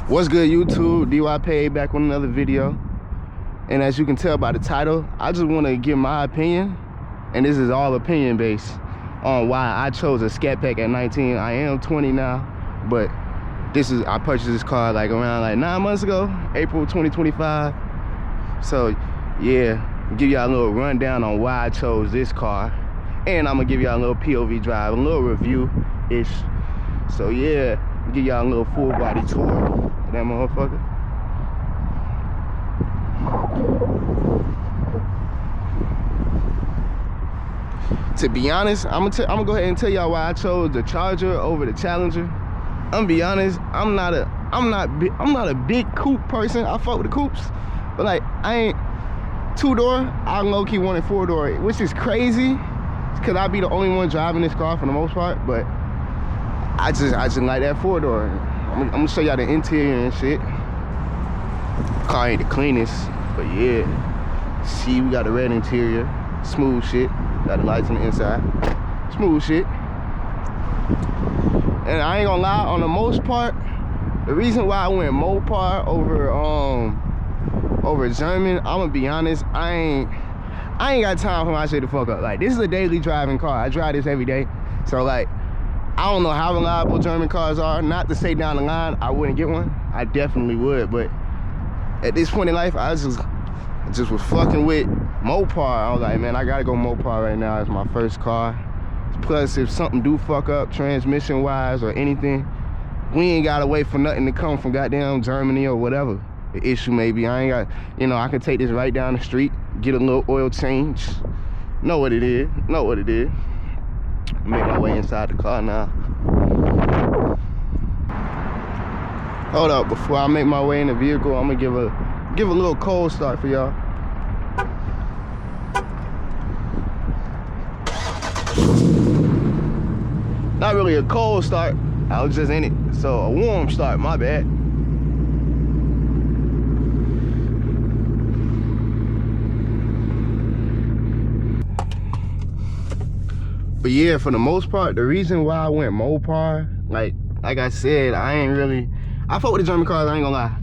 What's good, YouTube? DY back with another video. And as you can tell by the title, I just want to give my opinion, and this is all opinion based, on why I chose a Scat Pack at 19. I am 20 now, but I purchased this car like around 9 months ago, April 2025. So yeah, give y'all a little rundown on why I chose this car, and I'm gonna give y'all a little POV drive, a little review-ish. So yeah, give y'all a little full body tour. That motherfucker. To be honest, I'm gonna go ahead and tell y'all why I chose the Charger over the Challenger. I'm gonna be honest, I'm not a big coupe person. I fuck with the coupes, but like I ain't two-door. I low-key wanted four-door, which is crazy, cause I be the only one driving this car for the most part. But I just like that four-door. I'm gonna show y'all the interior and shit. Car ain't the cleanest, but yeah. See, we got a red interior, smooth shit. Got the lights on the inside, smooth shit. And I ain't gonna lie, on the most part, the reason why I went Mopar over German, I'm gonna be honest, I ain't got time for my shit to fuck up. Like, this is a daily driving car. I drive this every day, so like, I don't know how reliable German cars are. Not to say down the line I wouldn't get one. I definitely would, but at this point in life, I just was fucking with Mopar. I was like, man, I gotta go Mopar right now. It's my first car. Plus, if something do fuck up transmission wise or anything, we ain't gotta wait for nothing to come from goddamn Germany or whatever the issue may be. I ain't got, I can take this right down the street, get a little oil change, know what it is. Make my way inside the car now. Hold up, before I make my way in the vehicle, I'm gonna give a little cold start for y'all. Not really a cold start, I was just in it, so a warm start, my bad. But yeah, for the most part, the reason why I went Mopar, like I said, I fuck with the German cars, I ain't gonna lie.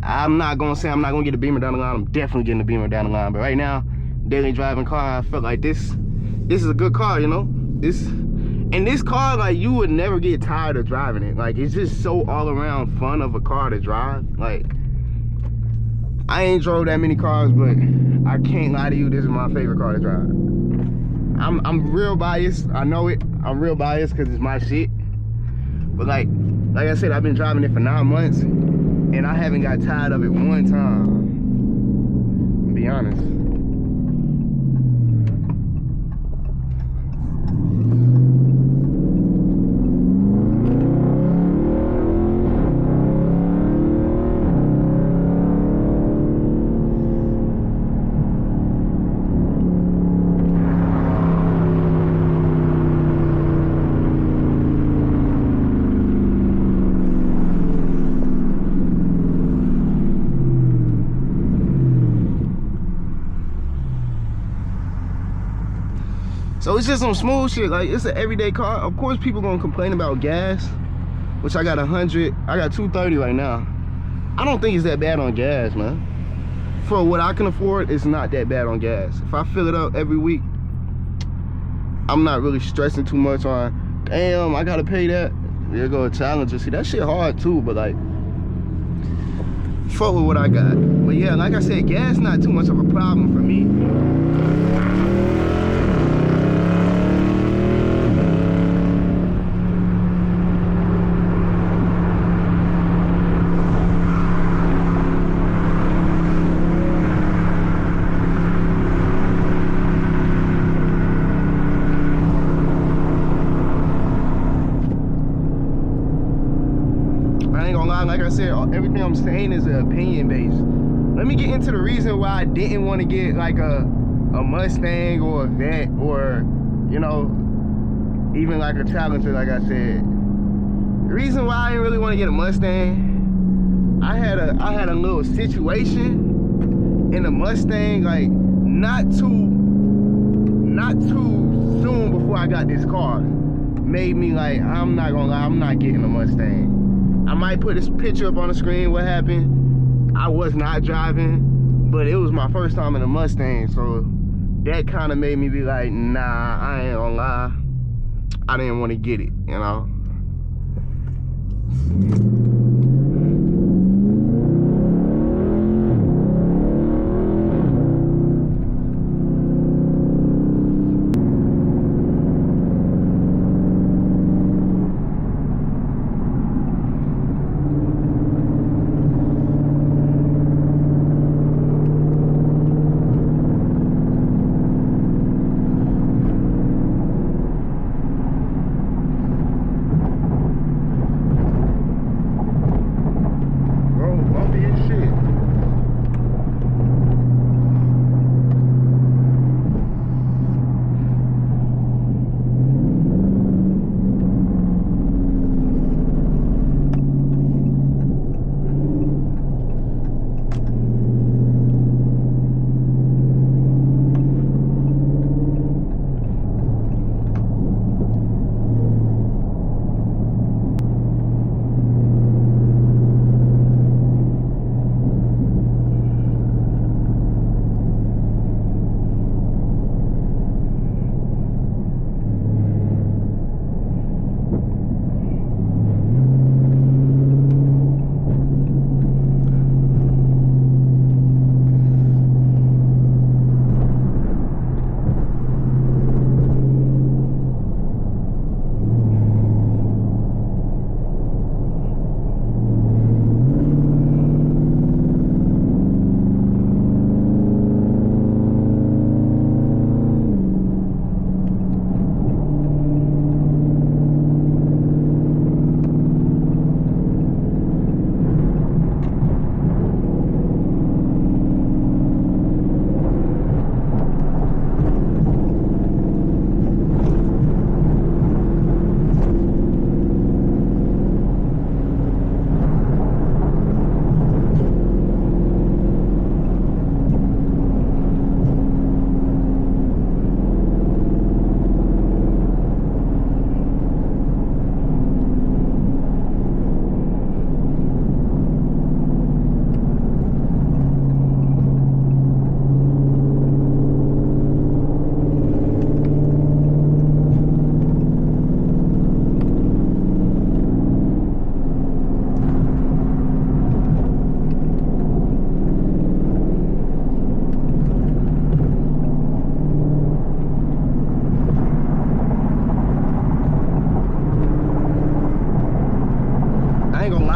I'm not gonna say I'm not gonna get a Beamer down the line. I'm definitely getting a Beamer down the line. But right now, daily driving car, I felt like this is a good car, This car, like, you would never get tired of driving it. Like, it's just so all around fun of a car to drive. Like, I ain't drove that many cars, but I can't lie to you, this is my favorite car to drive. I'm real biased, I know it. I'm real biased because it's my shit. But like I said, I've been driving it for 9 months, and I haven't got tired of it one time, to be honest. So it's just some smooth shit. Like, it's an everyday car. Of course, people gonna complain about gas, which I got 230 right now. I don't think it's that bad on gas, man. For what I can afford, it's not that bad on gas. If I fill it up every week, I'm not really stressing too much on, damn, I gotta pay that. There go a Challenger. See, that shit hard too, but like, fuck with what I got. But yeah, like I said, gas not too much of a problem for me. Like I said, everything I'm saying is opinion based. Let me get into the reason why I didn't want to get like a Mustang or a Vet, or even like a Challenger. Like I said, the reason why I didn't really want to get a Mustang, I had a little situation in a Mustang, like not too soon before I got this car, made me like, I'm not gonna lie, I'm not getting a Mustang. I might put this picture up on the screen. What happened? I was not driving, but it was my first time in a Mustang, so that kind of made me be like, nah, I ain't gonna lie. I didn't want to get it, you know?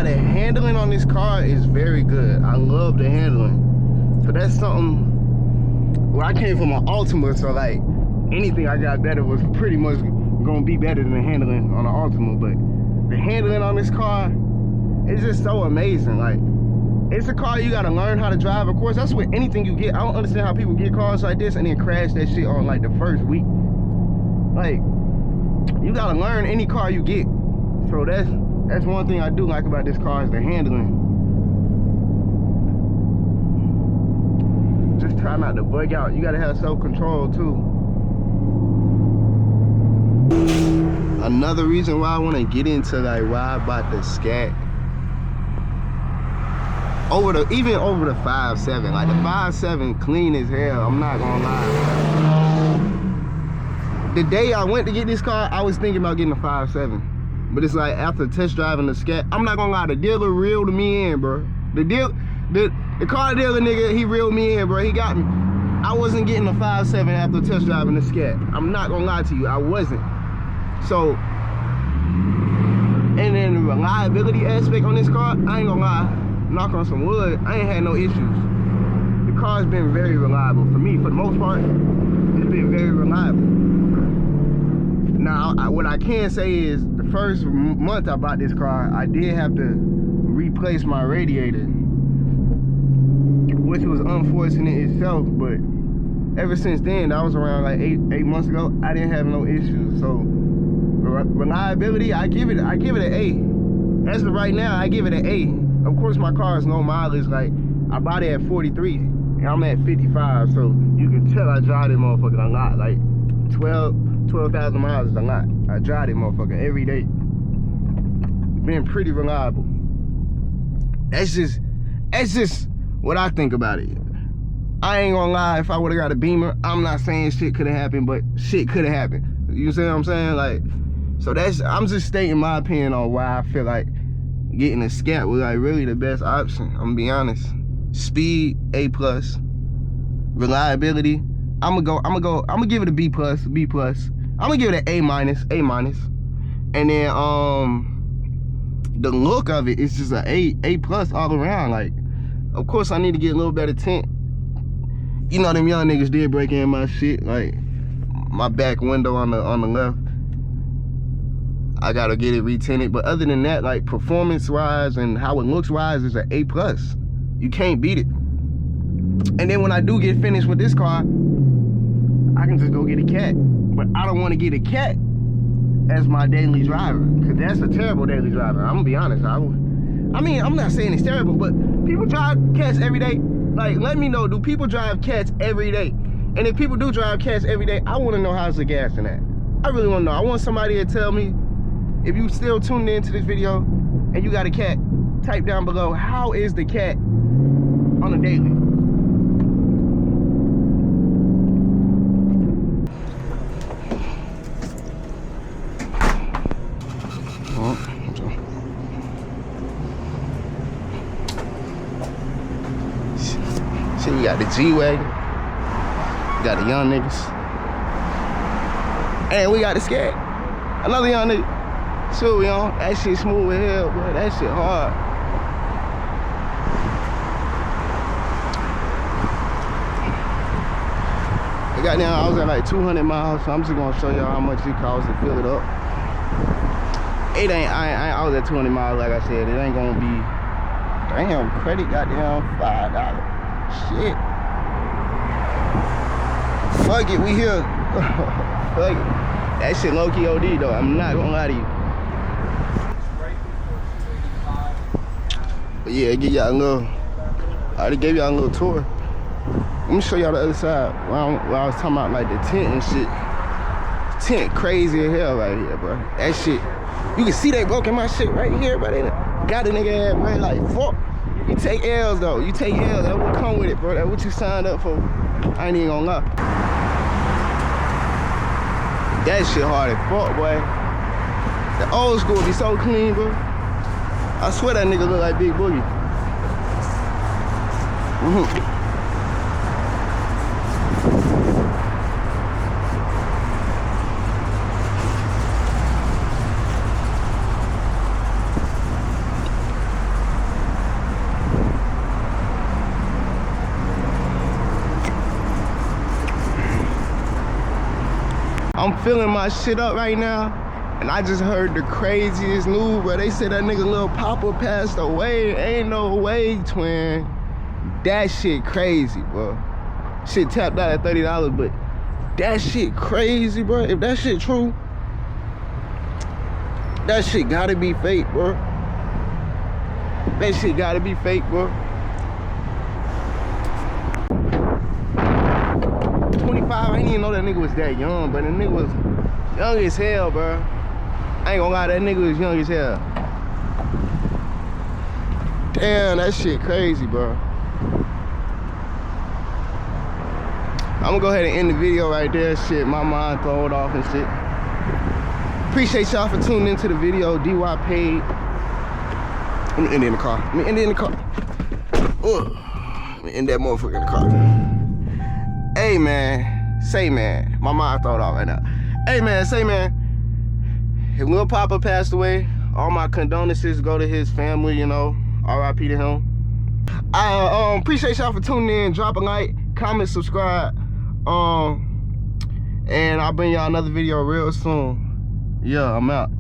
The handling on this car is very good. I love the handling. So that's something where I came from an Altima, so like anything I got better was pretty much gonna be better than the handling on an Altima. But the handling on this car is just so amazing. Like, it's a car you gotta learn how to drive. Of course, that's with anything you get. I don't understand how people get cars like this and then crash that shit on like the first week. Like, you gotta learn any car you get. So that's one thing I do like about this car is the handling. Just try not to bug out. You gotta have self-control too. Another reason why I want to get into like why I bought the Scat even over the 5.7. Like the 5.7 clean as hell. I'm not gonna lie. The day I went to get this car, I was thinking about getting a 5.7. But it's like after test driving the Scat, I'm not gonna lie, the dealer reeled me in, bro. The car dealer nigga, he reeled me in, bro. He got me. I wasn't getting a 5.7 after test driving the Scat. I'm not gonna lie to you, I wasn't. So, and then the reliability aspect on this car, I ain't gonna lie, knock on some wood, I ain't had no issues. The car's been very reliable for me. For the most part, it's been very reliable. Now, what I can say is the first month I bought this car, I did have to replace my radiator, which was unfortunate itself, but ever since then, that was around like eight months ago, I didn't have no issues. So reliability, I give it an A. As of right now, I give it an A. Of course, my car is no mileage. Like, I bought it at 43 and I'm at 55, so you can tell I drive this motherfucker a lot. Like 12,000 miles is a lot. I drive this motherfucker every day. Been pretty reliable. That's just what I think about it. I ain't gonna lie, if I would've got a Beamer, I'm not saying shit could've happened, but shit could've happened. You see what I'm saying? Like, so I'm just stating my opinion on why I feel like getting a Scat was like really the best option. I'm gonna be honest. Speed, A+. Reliability, I'm gonna give it a B+. I'm gonna give it an A-. And then the look of it is just an A+ all around. Like, of course I need to get a little better tint. You know them young niggas did break in my shit, like my back window on the left. I gotta get it retinted. But other than that, like performance wise and how it looks wise, is an A+. You can't beat it. And then when I do get finished with this car, I can just go get a Cat. But I don't want to get a Cat as my daily driver, because that's a terrible daily driver. I'm gonna be honest. I mean, I'm not saying it's terrible, but people drive Cats every day. Like, let me know, do people drive Cats every day? And if people do drive Cats every day, I want to know how's the gas in that. I really want to know. I want somebody to tell me, if you still tuned into this video and you got a Cat, type down below, how is the Cat on a daily? See, we got the G-Wagon, we got the young niggas, and we got the Scat, another young nigga. So we on, that shit smooth as hell, bro, that shit hard. I was at like 200 miles, so I'm just gonna show y'all how much it costs to fill it up. It ain't, I was at 200 miles, like I said, it ain't gonna be, damn, credit goddamn $5. Shit. Fuck it, we here. Fuck it. That shit low-key OD though, I'm not gonna lie to you. But yeah, give y'all a little, I already gave y'all a little tour. Let me show y'all the other side. Where I was talking about like the tent and shit. Tent crazy as hell right here, bro. That shit, you can see they broken my shit right here, but they got a nigga ass, bro, like fuck. You take L's though, you take L's, that will come with it, bro. That's what you signed up for. I ain't even gonna lie. That shit hard as fuck, boy. The old school be so clean, bro. I swear that nigga look like Big Boogie. I'm filling my shit up right now, and I just heard the craziest news, bro. They said that nigga Lil Papa passed away. Ain't no way, twin. That shit crazy, bro. Shit tapped out at $30, but that shit crazy, bro. If that shit true, that shit gotta be fake, bro. That shit gotta be fake, bro. 25, I didn't even know that nigga was that young, but the nigga was young as hell, bro. I ain't gonna lie, that nigga was young as hell. Damn, that shit crazy, bro. I'm gonna go ahead and end the video right there. Shit, my mind throwed off and shit. Appreciate y'all for tuning into the video. DY paid. Let me end it in the car. Let me end it in the car. Ugh. Let me end that motherfucker in the car. Hey, man. Say, man. My mind throwed off right now. Hey, man. Say, man. If Lil Papa passed away, all my condolences go to his family, you know. R.I.P. to him. I appreciate y'all for tuning in. Drop a like, comment, subscribe. And I'll bring y'all another video real soon. Yeah, I'm out.